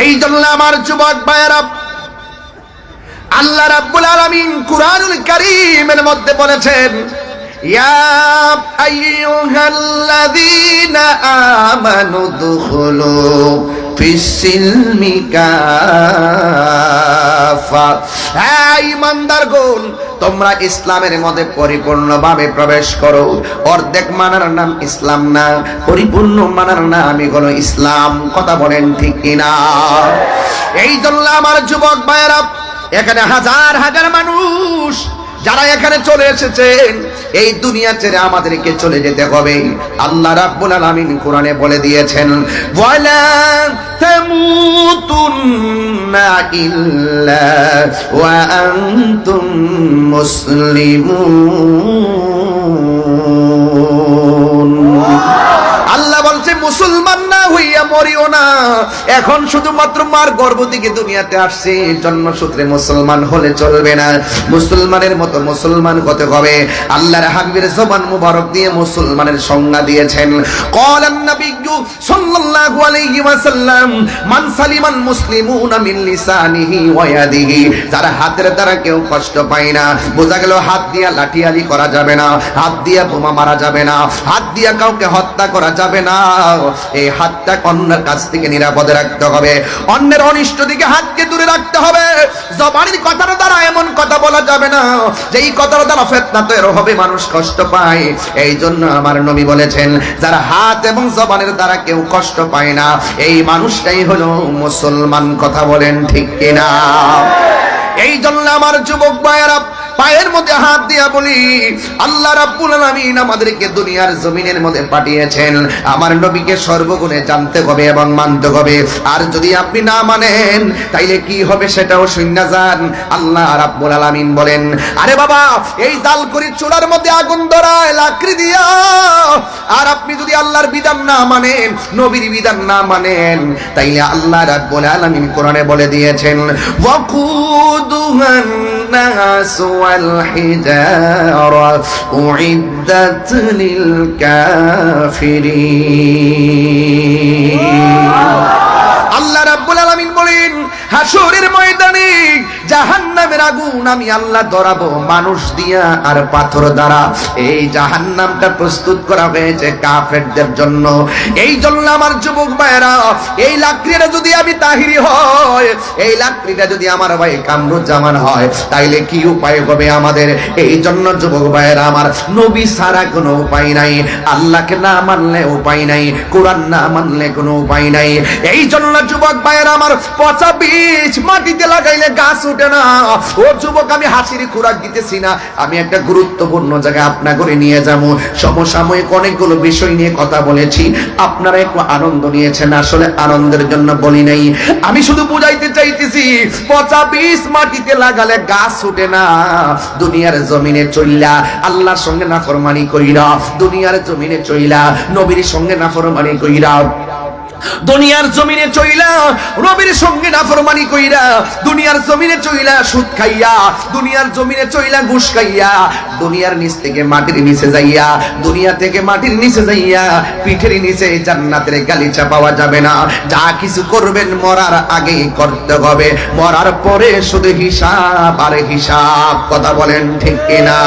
এই জন্য আমার যুবক ভাইয়েরা, আল্লাহ রাব্বুল আলামিন কুরআনুল কারীমের মধ্যে বলেছেন, ইয়া আইয়ুহাল্লাযীনা আমানু দুখুলু ফিস-সিলমি কাফা। হে ঈমানদারগণ, তোমরা ইসলামের মধ্যে পরিপূর্ণভাবে প্রবেশ করো। অর্ধেক মানার নাম ইসলাম না, পরিপূর্ণ মানার নামই হলো ইসলাম। কথা বলেন ঠিক কিনা? এই জন্য আমার যুবক ভাইয়েরা, এখানে হাজার হাজার মানুষ যারা এখানে চলে এসেছেন, এই দুনিয়া ছেড়ে আমাদেরকে চলে যেতে হবে। আল্লাহ রাব্বুল আলামিন কোরআনে বলে দিয়েছেন, ওয়ালা তামুতুন্না ইল্লা ওয়া আনতুম মুসলিমুন। আল্লাহ বলছে, মুসলমান না হইয়া মরিও না। এখন শুধুমাত্র মার গর্ভ থেকে দুনিয়াতে আসছে, জন্মসূত্রে মুসলমান হলে চলবে না। মুসলমানের মতো মুসলমান হতে হবে। আল্লাহর হাবিবের জবান মুবারক দিয়ে মুসলমানের সংজ্ঞা দিয়েছেন। ক্বালান নাবিয়্যু সাল্লাল্লাহু আলাইহি ওয়াসাল্লাম, মান সালিমাল মুসলিমুনা মিন লিসানিহি ওয়া ইয়াদিহি। যারা হাতের দ্বারা কেউ কষ্ট পায় না। বোঝা গেল হাত দিয়া লাঠিয়ালি করা যাবে না, হাত দিয়া বোমা মারা যাবে না, হাত দিয়া কাউকে হত্যা করা যাবে না। এই হাতটা অন্যের কাছ থেকে নিরাপদে রাখতে হবে, অন্যের অনিষ্ট দিকে হাতকে দূরে রাখতে হবে। জবানের কথার দ্বারা এমন কথা বলা যাবে না যে এই কথার দ্বারা ফিতনা তৈরি হবে, মানুষ কষ্ট পায়। এই জন্য আমার নবী বলেছেন, যারা হাত এবং জবানের দ্বারা কেউ কষ্ট পায় না, এই মানুষটাই হলো মুসলমান। কথা বলেন ঠিক কিনা? এই জন্য আমার যুবক ভাইয়েরা, পায়ের মধ্যে হাত দিয়া বলি, আল্লাহ রাব্বুল আলামিন আমাদেরকে দুনিয়ার জমিনের মধ্যে পাঠিয়েছেন। আমার নবীকে সর্বগুণে জানতে হবে এবং মানতে হবে। আর যদি আপনি না মানেন, তাইলে কি হবে সেটাও শুননা যান। আল্লাহ রাব্বুল আলামিন বলেন, আরে বাবা, এই জাল করি চুলার মধ্যে আগুন ধরায় লাকড়ি দিয়া, আর আপনি যদি আল্লাহর বিধান না মানেন, নবীর বিধান না মানেন, তাইলে আল্লাহ রাব্বুল আলামিন কোরআনে বলে দিয়েছেন, ওয়াকুদুহান নাস والحجارة أعدت للكافرين। আল্লাহ রাব্বুল আলামিন বলেন, হাসরের ময়দানে জাহান্নামের আগুন আমি আল্লাহ ধরাবো মানুষ দিয়া আর পাথর দ্বারা। এই জাহান্নামটা প্রস্তুত করা হয়েছে কাফেরদের জন্য। এই জন্য আমার যুবক ভাইয়েরা, এই লাকড়িটা যদি আমি তাহিরি হয়, এই লাকড়িটা যদি আমার ভাই কামরুজ্জামান হয়, তাইলে কি উপায় হবে আমাদের? এই জন্য যুবক ভাইয়েরা আমার, নবী ছাড়া কোনো উপায় নাই, আল্লাহকে না মানলে উপায় নাই, কোরআন না মানলে কোনো উপায় নাই। এই জন্য যুবক ভাইয়েরা আমার, পচা বীজ মাটিতে লাগাইলে গাছ উঠে না। ও যুবক, আমি হাসির খোরাক দিতেছি না, আমি একটা গুরুত্বপূর্ণ জায়গায় আপনা করে নিয়ে যাবো। সমসাময়িক অনেকগুলো বিষয় নিয়ে কথা বলেছি, আপনারা একটু আনন্দ নিয়েছেন। আসলে আনন্দের জন্য বলি নাই, আমি শুধু বুঝাইতে চাইতেছি, পচা বীজ মাটিতে লাগালে গাছ উঠে না। দুনিয়ার জমিনে চইলা আল্লাহর সঙ্গে নাফরমানি কইরা, দুনিয়ার জমিনে চইলা নবীর সঙ্গে নাফরমানি কইরা, দুনিয়ার জমিনে চইলা নবীর সঙ্গে নাফরমানি কইরা, দুনিয়ার জমিনে চইলা সুদ খাইয়া, দুনিয়ার জমিনে চইলা ঘুষ খাইয়া, দুনিয়ার নিচ থেকে মাটির নিচে যাইয়া, দুনিয়া থেকে মাটির নিচে যাইয়া পিঠের নিচে জান্নাতের গালিচা পাওয়া যাবে না। যা কিছু করবেন মরার আগেই করতে হবে, মরার পরে শুধু হিসাব আর হিসাব। কথা বলেন ঠিক কিনা?